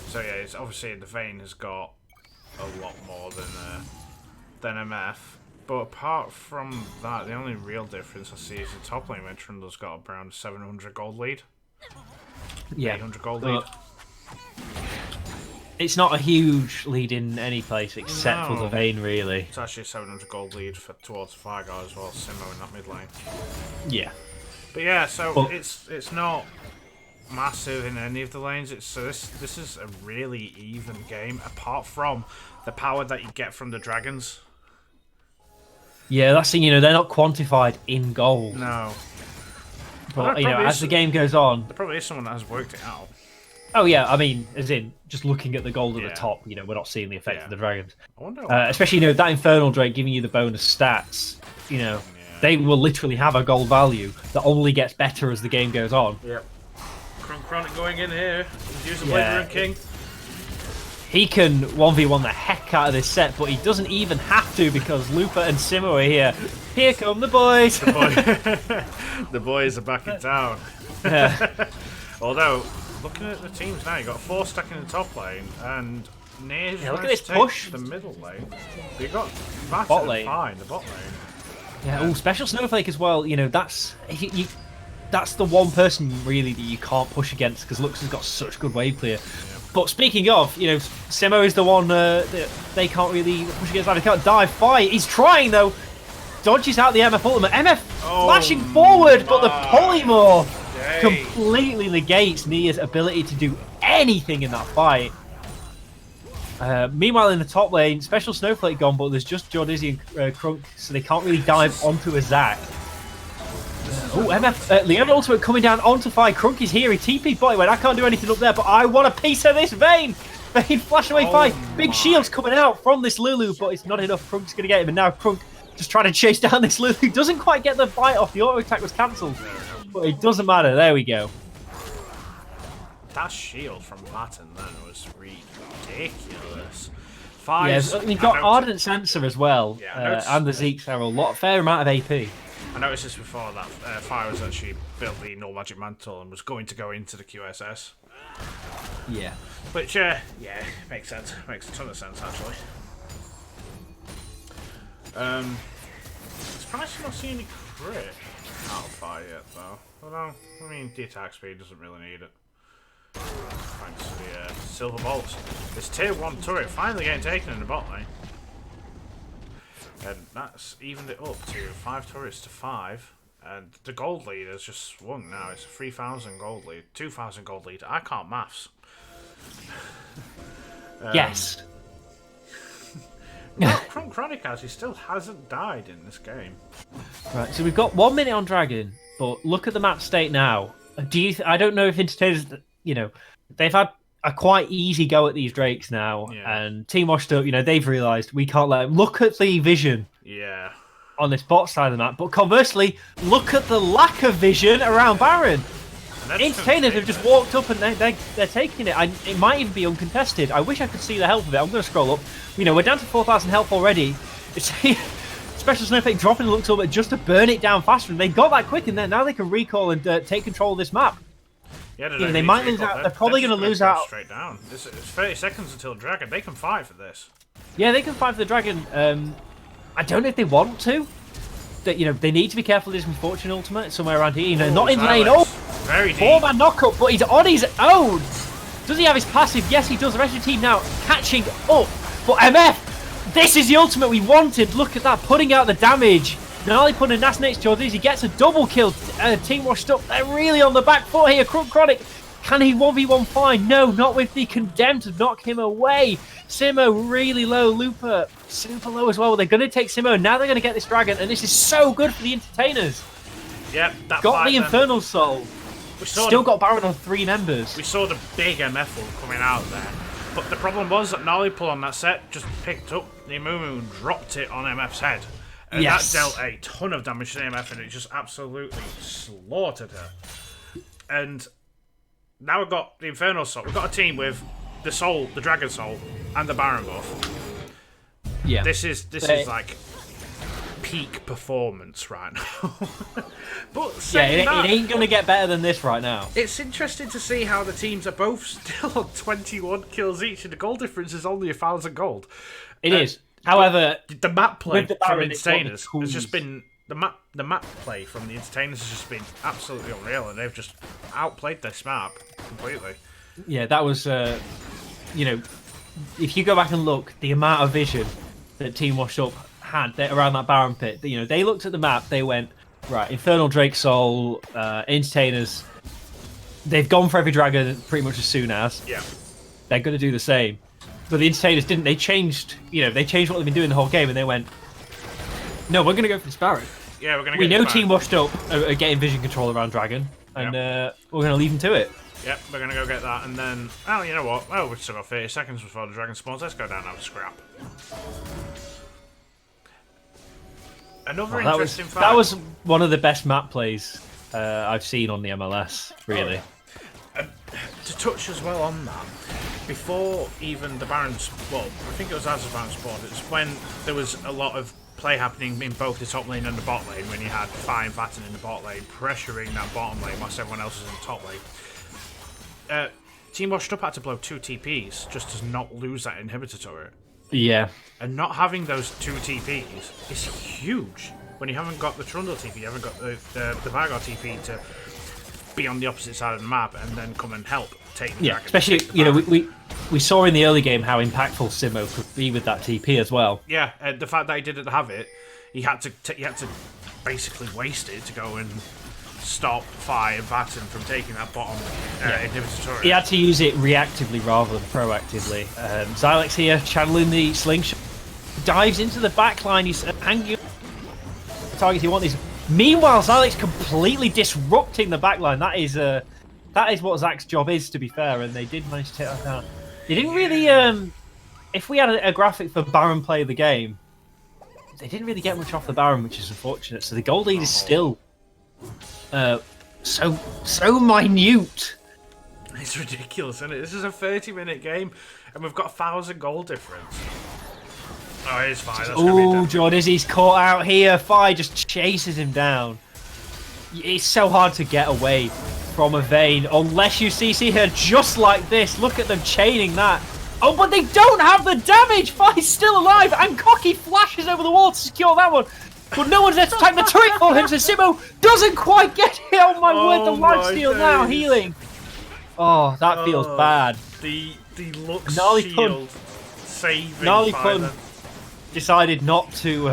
So yeah, it's obviously the Vane has got a lot more than MF. But apart from that, the only real difference I see is the top lane, where Trundle's got around 700 gold lead. Yeah. 800 gold lead. It's not a huge lead in any place except for the Vane, really. It's actually a 700 gold lead towards Fargar as well, Simo in that mid lane. Yeah. But yeah, so it's not massive in any of the lanes. This is a really even game, apart from the power that you get from the dragons. Yeah, that's the thing, you know, they're not quantified in gold. No. But, you know, as the game goes on... There probably is someone that has worked it out. Oh, yeah, I mean, as in, just looking at the gold at the top, you know, we're not seeing the effect of the dragons. I wonder especially, you know, that Infernal Drake giving you the bonus stats, you know, they will literally have a gold value that only gets better as the game goes on. Yep. Chronic going in here. Use the Blade Rune King. He can 1v1 the heck out of this set, but he doesn't even have to because Lupa and Simo are here. Here come the boys! The boys are back in town. Yeah. Although, looking at the teams now, you've got 4 stuck in the top lane, and Near's look at this push. The middle lane. You've got Matt bot lane. Fine, the bot lane. Yeah, oh, Special Snowflake as well, you know, that's the one person really that you can't push against because Lux has got such good wave clear. But speaking of, you know, Simo is the one that they can't really push against. They can't dive fight. He's trying though. Dodges out the MF ultimate. MF flashing forward, but the polymorph completely negates Nia's ability to do anything in that fight. Meanwhile, in the top lane, Special Snowflake gone, but there's just Joe Dizzy and Crunk, so they can't really dive onto a Zac. Oh, MF, Leon Ultimate coming down onto Fi. Crunk is here. He TP'd bot. He went, I can't do anything up there, but I want a piece of this Vane. Vane flash away Fi. Big shields coming out from this Lulu, but it's not enough. Crunk's going to get him, and now Crunk just trying to chase down this Lulu. Doesn't quite get the bite off. The auto attack was cancelled, but it doesn't matter. There we go. That shield from Batten then was ridiculous. Yeah, you've got Ardent Sensor as well, and the Zeke's Herald. Fair amount of AP. I noticed this before that Fire was actually built the Null Magic Mantle and was going to go into the QSS. Yeah. Which, yeah, makes sense. Makes a ton of sense, actually. Surprised to not see any crit out of Fire yet, though. Although, I mean, the attack speed doesn't really need it. Thanks to the Silver Bolts. This tier 1 turret finally getting taken in the bot lane. And that's evened it up to 5 turrets to 5. And the gold lead has just swung now. It's a 3,000 gold lead, 2,000 gold lead. I can't maths. Yes. Chronic has, he still hasn't died in this game. Right, so we've got 1 minute on Dragon, but look at the map state now. I don't know if Entertainers, they've had a quite easy go at these Drakes now, and Team Washed Up, they've realised we can't let them. Look at the vision. Yeah. On this bot side of the map, but conversely, look at the lack of vision around Baron. Entertainers have just walked up and they're taking it. It might even be uncontested. I wish I could see the health of it. I'm going to scroll up. We're down to 4,000 health already. It's special snowflake dropping looks a little bit just to burn it down faster. And they got that quick, and then now they can recall and take control of this map. Yeah, they might lose out. They're probably going to lose out. Straight down. It's 30 seconds until Dragon. They can fight for this. Yeah, they can fight for the Dragon. I don't know if they want to. That they need to be careful of this Misfortune ultimate somewhere around here. Not in lane. Oh, very deep. 4-man knockup, but he's on his own. Does he have his passive? Yes, he does. The rest of the team now catching up. But MF, this is the ultimate we wanted. Look at that, putting out the damage. Not only putting a nasty next to he gets a double kill. Team Washed Up. They're really on the back foot here. Chronic. Can he 1v1 fine? No, not with the Condemned to knock him away. Simo really low. Looper super low as well. They're going to take Simo. Now they're going to get this Dragon, and this is so good for the Entertainers. Yep, that got the Infernal Soul. Still got Baron on 3 members. We saw the big MF ult coming out there. But the problem was that Gnarly pull on that set just picked up the Amumu and dropped it on MF's head. And that dealt a ton of damage to the MF, and it just absolutely slaughtered her. And now we've got the Infernal Soul. We've got a team with the Soul, the Dragon Soul, and the Baron buff. Yeah. This is like peak performance right now. But it ain't going to get better than this right now. It's interesting to see how the teams are both still on 21 kills each, and the goal difference is only 1,000 gold. It is. However, the map play from Entertainers has just been the map play from the Entertainers has just been absolutely unreal, and they've just outplayed this map completely. Yeah, that was if you go back and look, the amount of vision that Team Washed Up had around that Baron pit, they looked at the map, they went, right, Infernal Drake Soul, Entertainers, they've gone for every dragon pretty much as soon as. Yeah. They're going to do the same. But the Entertainers didn't. They changed what they've been doing the whole game, and they went, no, we're going to go for this Baron. Yeah, we're going to We know Team Washed Up are getting vision control around Dragon, and we're going to leave them to it. Yep, we're going to go get that, and then, you know what? Oh, we've still got 30 seconds before the Dragon spawns. Let's go down and have a scrap. Another interesting fight. That was one of the best map plays I've seen on the MLS, really. To touch as well on that, before even the Barons, I think it was as the Barons spawned, it was when there was a lot of play happening in both the top lane and the bot lane, when you had Fire and Vatten in the bot lane, pressuring that bottom lane whilst everyone else was in the top lane. Team Washed Up had to blow 2 TPs just to not lose that inhibitor turret. Yeah. And not having those 2 TPs is huge. When you haven't got the Trundle TP, you haven't got the Vanguard TP to be on the opposite side of the map and then come and help take the dragon. Especially, we saw in the early game how impactful Simo could be with that TP as well. Yeah, the fact that he didn't have it, he had to basically waste it to go and stop Fire and Vatten from taking that bottom inhibitor turret. He had to use it reactively rather than proactively. Xylex here, channeling the slingshot, dives into the backline. He's hanging the targets he wants. Meanwhile, Xylex completely disrupting the backline. That is what Zach's job is, to be fair, and they did manage to take that down. They didn't really, if we had a graphic for Baron play of the game, they didn't really get much off the Baron, which is unfortunate. So the gold lead is still so minute. It's ridiculous, isn't it? This is a 30-minute game, and we've got 1,000 gold difference. Oh, it is Fire. Oh, Jordizzy's caught out here. Fire just chases him down. It's so hard to get away from a Vayne unless you CC her just like this. Look at them chaining that. Oh, but they don't have the damage. Fire's still alive, and Cocky flashes over the wall to secure that one. But no one's there to attack the turret for him, so Simo doesn't quite get it. Oh my word, the lifesteal now healing. Oh, that feels bad. The Lux Gnarly shield saving Gnarly Fire. Decided not to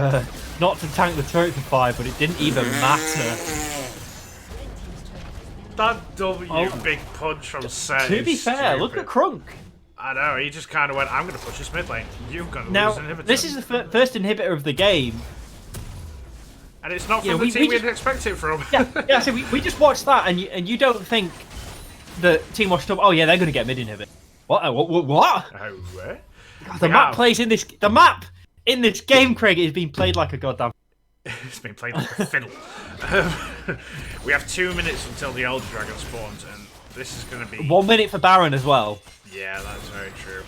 tank the turret for 5, but it didn't even matter. That big punch from Set. To be fair, look at Crunk. I know, he just kind of went, I'm going to push this mid lane. You're going to Now, lose an inhibitor. this is the first inhibitor of the game. And it's not from the team we'd expect it from. Yeah, so we just watched that, and you don't think the team watched up, oh yeah, they're going to get mid inhibit. What? What? Oh, where? The map plays in this... The map in this game, Craig, is being played like a goddamn... It's been played like a fiddle. We have 2 minutes until the Elder Dragon spawns, and this is going to be... 1 minute for Baron as well. Yeah, that's very true.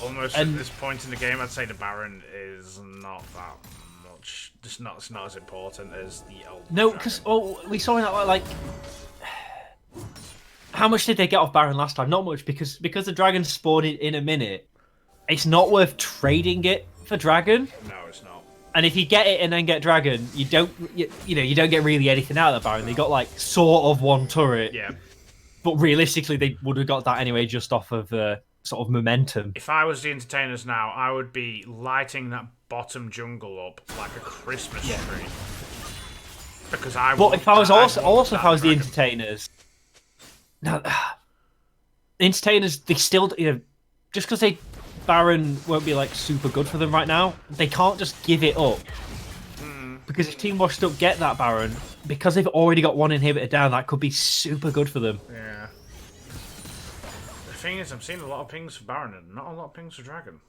Almost at this point in the game, I'd say the Baron is not that much. It's not as important as the Elder Dragon. No, because we saw in that, like... How much did they get off Baron last time? Not much, because the Dragon spawned in a minute. It's not worth trading it for Dragon. No, it's not. And if you get it and then get Dragon, you don't get really anything out of that Baron. They got like sort of one turret. Yeah. But realistically, they would have got that anyway, just off of sort of momentum. If I was the Entertainers now, I would be lighting that bottom jungle up like a Christmas tree. Because I. But if I was also if I was the Entertainers, now the Entertainers, they still just because Baron won't be like super good for them right now, they can't just give it up. Because if Team Washed Up get that Baron, because they've already got one inhibitor down, that could be super good for them. Yeah. The thing is, I'm seeing a lot of pings for Baron and not a lot of pings for Dragon.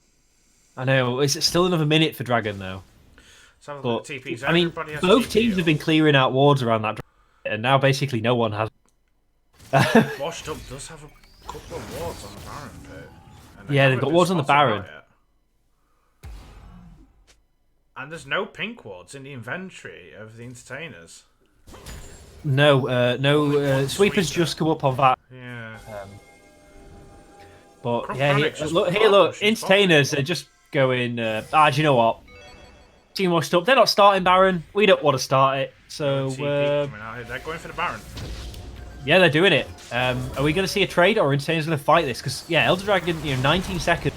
I know. It's still another minute for Dragon though. So but, TPs. I mean, both teams have been clearing out wards around that, and now basically no one has. Washed Up does have a couple of wards on the Baron pit. Yeah, they've got wards on the Baron. And there's no pink wards in the inventory of the Entertainers. No, Sweepers just come up on that. Yeah. But yeah, look, Entertainers are just going. Do you know what? Team Washed Up. They're not starting Baron. We don't want to start it. So they're going for the Baron. Yeah, they're doing it. Are we going to see a trade, or are Entertainers going to fight this? Because yeah, Elder Dragon, 19 seconds.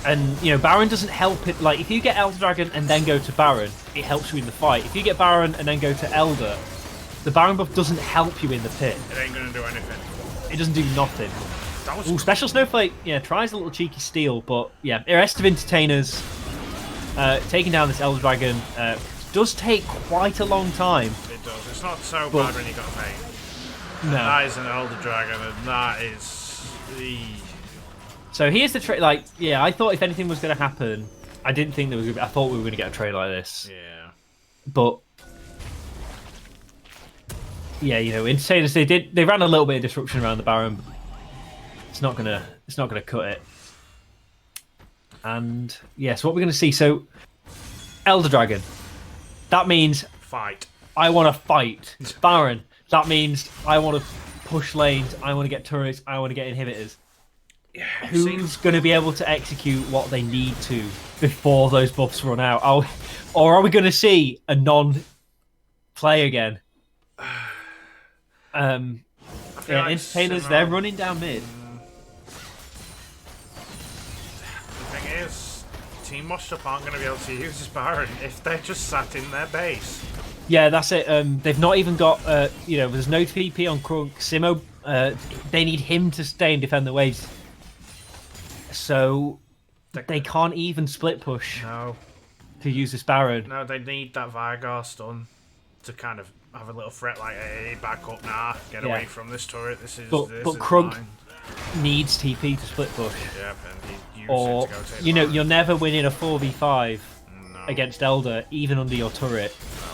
And, Baron doesn't help it. Like, if you get Elder Dragon and then go to Baron, it helps you in the fight. If you get Baron and then go to Elder, the Baron buff doesn't help you in the pit. It ain't going to do anything. It doesn't do nothing. Ooh, Special Snowflake, tries a little cheeky steal, but yeah, the rest of Entertainers taking down this Elder Dragon does take quite a long time. It does. It's not so bad when you got a pain. No. That is an Elder Dragon, and that is the... So here's the trade. Like, yeah, I thought if anything was going to happen, I didn't think there was. I thought we were going to get a trade like this. Yeah. But yeah, Entertainers, they ran a little bit of disruption around the Baron. But it's not gonna cut it. And yeah, so what we're going to see. So Elder Dragon. That means fight. I want to fight. Baron. That means I want to push lanes. I want to get turrets. I want to get inhibitors. Yeah, who's going to be able to execute what they need to before those buffs run out? Or are we going to see a non-play again? Like Entertainers, they're running down mid. The thing is, Team Washed Up aren't going to be able to use this Baron if they're just sat in their base. Yeah, that's it. They've not even got, there's no TP on Krunk. Simo, they need him to stay and defend the waves. So they can't even split push to use this Baron. No, they need that Vigar stun to kind of have a little threat like, hey, back up now, get away from this turret. But Krunk needs TP to split push. Yep, and he uses or it to go take you're never winning a 4v5 against Elder, even under your turret. No.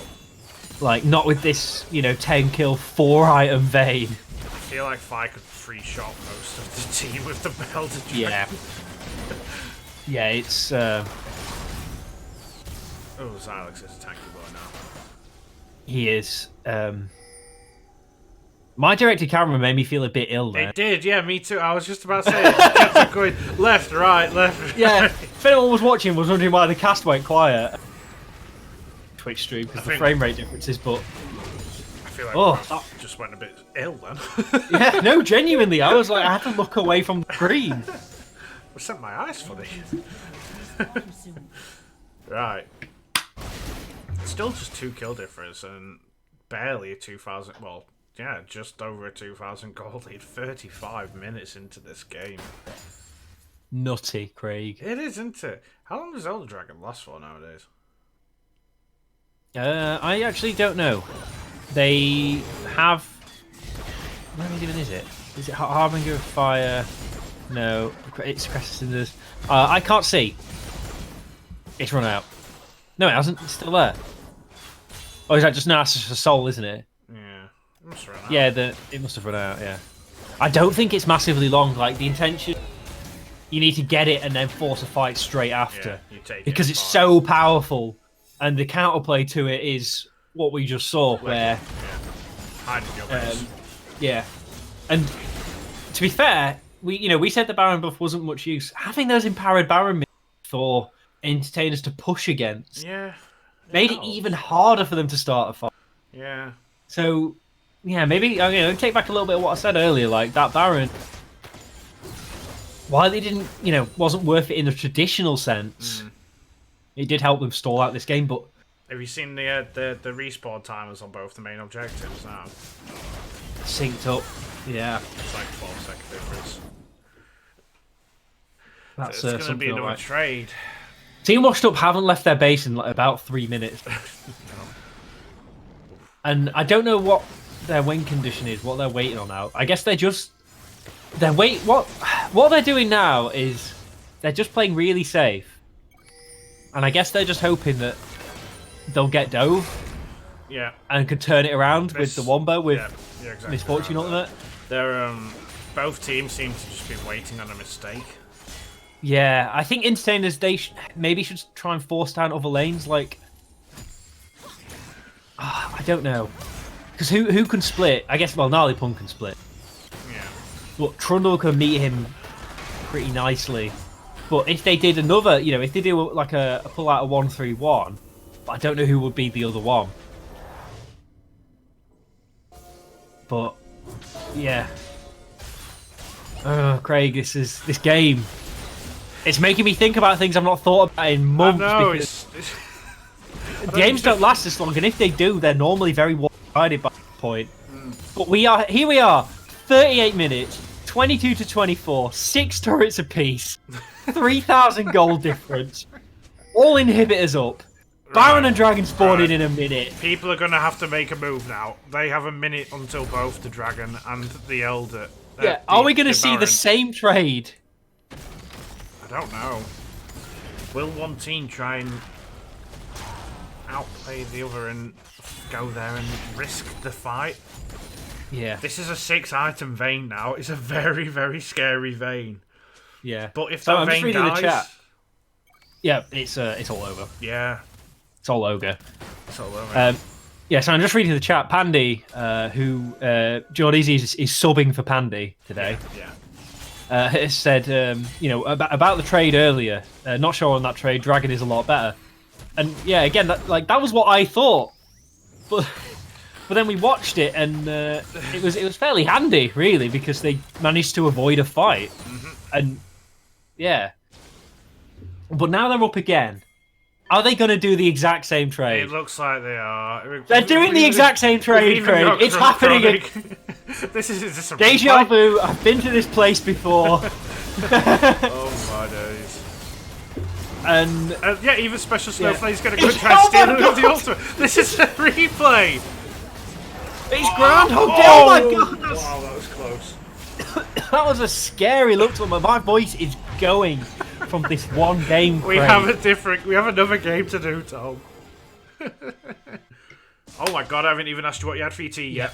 Like, not with this, 10 kill, 4 item Vayne. I feel like Fi could free shot most of the team with the Elder Dragon. Yeah. Yeah, it's... Oh, Xylex is a tanky boy now. He is. My directed camera made me feel a bit ill there. It did, yeah, me too. I was just about to say it. It kept going left, right, left. Yeah, if anyone was watching was wondering why the cast went quiet. Twitch stream, because the frame rate differences, but... I feel like just went a bit ill then. Yeah, no, genuinely, I was like, I had to look away from the screen. I set my eyes funny. Right. Still just 2 kill difference and barely a 2,000. Well, yeah, just over a 2,000 gold lead. 35 minutes into this game. Nutty, Craig. It is, isn't it? How long does Elder Dragon last for nowadays? I actually don't know. They have. Where even is it? Is it Harbinger of Fire? No, it's Crest Cinders. I can't see. It's run out. No, it hasn't. It's still there. Oh, is that just no? It's just a soul, isn't it? Yeah, it must run out. Yeah, it must have run out. Yeah, I don't think it's massively long. Like the intention, you need to get it and then force a fight straight after, you take because it it's apart. so powerful, and the counterplay to it is what we just saw, where hiding your base. yeah, and to be fair, we said the Baron buff wasn't much use. Having those empowered Baron mids for Entertainers to push against, made it even harder for them to start a fight. Yeah. So, yeah, maybe take back a little bit of what I said earlier. Like that Baron, while it didn't, wasn't worth it in the traditional sense, it did help them stall out this game. But have you seen the respawn timers on both the main objectives now? Synced up, yeah. It's like 12-second difference. That's So it's going to be another trade. Team Washed Up haven't left their base in like about 3 minutes. And I don't know what their win condition is, what they're waiting on now. I guess what they're doing now is they're just playing really safe. And I guess they're just hoping that they'll get Dove. Yeah. And could turn it around with the Wombo with exactly Misfortune Ultimate. They're both teams seem to just be waiting on a mistake. Yeah, I think Entertainers, they maybe should try and force down other lanes. Like, I don't know, because who can split? I guess Gnarly Pun can split. Yeah. But Trundle can meet him pretty nicely. But if they did another, if they do like a pull out of 1-3-1, I don't know who would be the other one. But yeah, Craig, this game. It's making me think about things I've not thought about in months. I know, games don't last this long, and if they do, they're normally very one-sided by this point. But here we are, 38 minutes, 22-24, 6 turrets apiece, 3,000 gold difference, all inhibitors up. Baron and Dragon spawning in a minute. People are going to have to make a move now. They have a minute until both the Dragon and the Elder. Are we going to see the same trade? I don't know. Will one team try and outplay the other and go there and risk the fight? Yeah. This is a 6-item vein now. It's a very, very scary vein. Yeah. But if so that I'm vein just reading dies, the chat. Yeah, it's all over. Yeah. It's all ogre. It's all over. Yeah, so I'm just reading the chat. Pandy, who Jordizi is subbing for Pandy today. Yeah. Has said, about the trade earlier. Not sure on that trade. Dragon is a lot better, and yeah, again, that was what I thought, but then we watched it, and it was fairly handy, really, because they managed to avoid a fight, and yeah. But now they're up again. Are they going to do the exact same trade? It looks like they are. They're doing the exact same trade, Craig. It's happening. Is this a Deja vu. I've been to this place before. Oh my days. And yeah, even Special Snowflake's going to go try and steal the ultimate. This is a replay. It's Groundhog Day. Oh my god. Wow, that was close. That was a scary look to me. My voice is going from this one game. We have another game to do, Tom. Oh my god, I haven't even asked you what you had for your tea yet.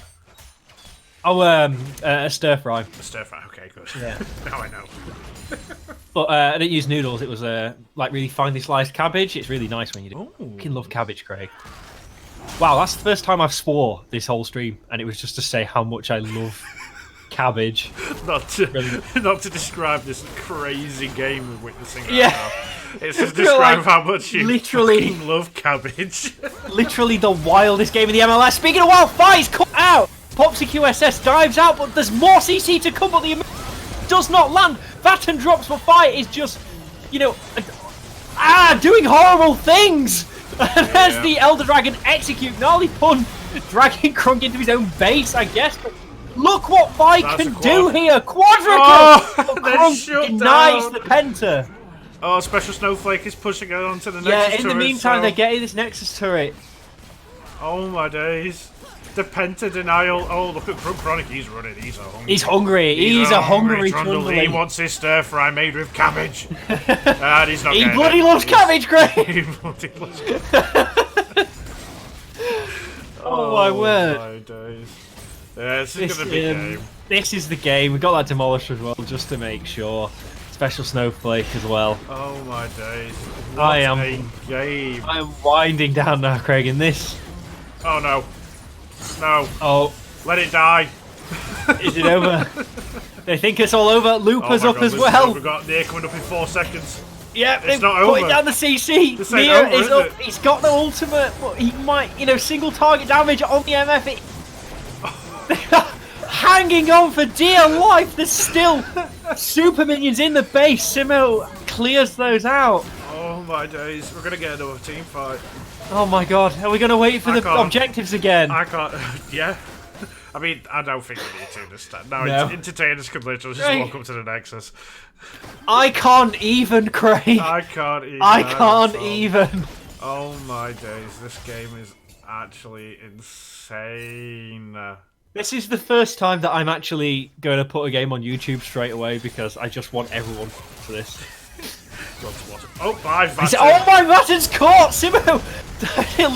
Oh, a stir fry. A stir fry, okay, good. Yeah. Now I know. But I didn't use noodles. It was like really finely sliced cabbage. It's really nice when you do. I fucking love cabbage, Craig. Wow, that's the first time I've swore this whole stream, and it was just to say how much I love cabbage. Not to describe this crazy game we're witnessing right yeah. now. It's to describe how much you literally fucking love cabbage. Literally the wildest game in the MLS. Speaking of wild, Fight is cut out. Popsy QSS dives out, but there's more CC to come, but the does not land. Vatten drops for Fight is just, doing horrible things. There's the Elder Dragon execute. Gnarly Pun Dragging Krunk into his own base, I guess. But look what Vi That's can a do quad. here! Quadra Oh, kill! But they're Krunk shut denies down. the Penta. Oh, Special Snowflake is pushing it onto the Yeah, Nexus in the turret, meantime, so- they're getting this Nexus turret. Oh my days. The Penta denial. Oh, look at Chronic. He's running. He's a hungry. He's hungry. He's a hungry trundle. He trundle. wants his stir fry made with cabbage. And he's not He getting bloody it. loves cabbage, Greg! He bloody loves cabbage. Oh my word. My days. Yeah, this is going to be a game. This is the game. We got that demolished as well, just to make sure. Special Snowflake as well. Oh my days. What I am- a game. I'm winding down now, Craig, in this. Oh no. No. Oh, Let it die. is it over? They think it's all over. Looper's Oh my up God, as listen, well. We've got Nier coming up in 4 seconds. Yeah, It's not putting over. down the CC. This ain't Nier over, is is up. it? He's got the ultimate, but he might, single target damage on the MF. Hanging on for dear life. There's still super minions in the base. Simo clears those out. Oh my days. We're going to get another team fight. Oh my god, are we going to wait for I the can't. objectives again? I can't. Yeah. I mean, I don't think we need to understand. No, No. Entertainers could literally just Right. walk up to the Nexus. I can't even, Craig. I can't even. I can't so- even. Oh my days. This game is actually insane. This is the first time that I'm actually going to put a game on YouTube straight away because I just want everyone to this. Oh, five. He said, oh my Matten's caught! Simo!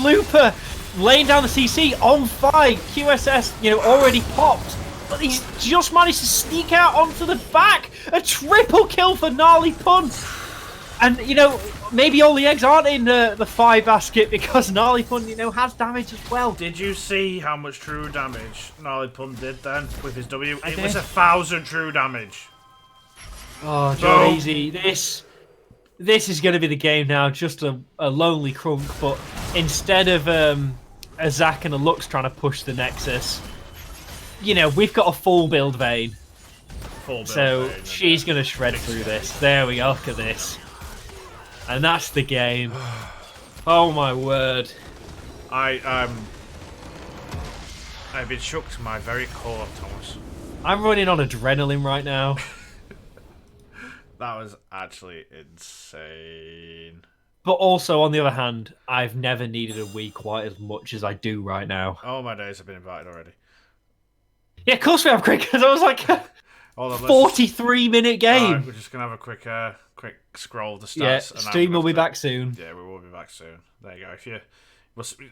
Looper laying down the CC on 5. QSS, already popped. But he's just managed to sneak out onto the back. A triple kill for Gnarly Pun. And, maybe all the eggs aren't in the 5 basket because Gnarly Pun, has damage as well. Did you see how much true damage Gnarly Pun did then with his W? I It did. was 1,000 true damage. Oh, No. Easy. This is going to be the game now. Just a lonely Crunk, but instead of a Zac and a Lux trying to push the Nexus, we've got a full build Vayne. Full build So Vayne, she's going to shred through this. There we go. Look at this. And that's the game. Oh my word. I've been shook to my very core, Thomas. I'm running on adrenaline right now. That was actually insane. But also, on the other hand, I've never needed a Wii quite as much as I do right now. Oh my days, I've been invited already. Yeah, of course we have, Craig, because I was like Hold on, let's- 43-minute game. Alright, we're just gonna have a quick scroll of the stats. Yeah, and then stream we'll will be have back soon. Yeah, we will be back soon. There you go. If you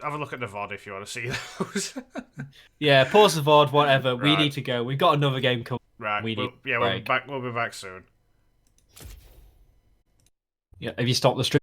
have a look at the VOD if you want to see those. Yeah, pause the VOD, whatever. We Right. need to go. We've got another game coming. Right. We need We'll be break. back. We'll be back soon. Yeah, have you stopped the stream?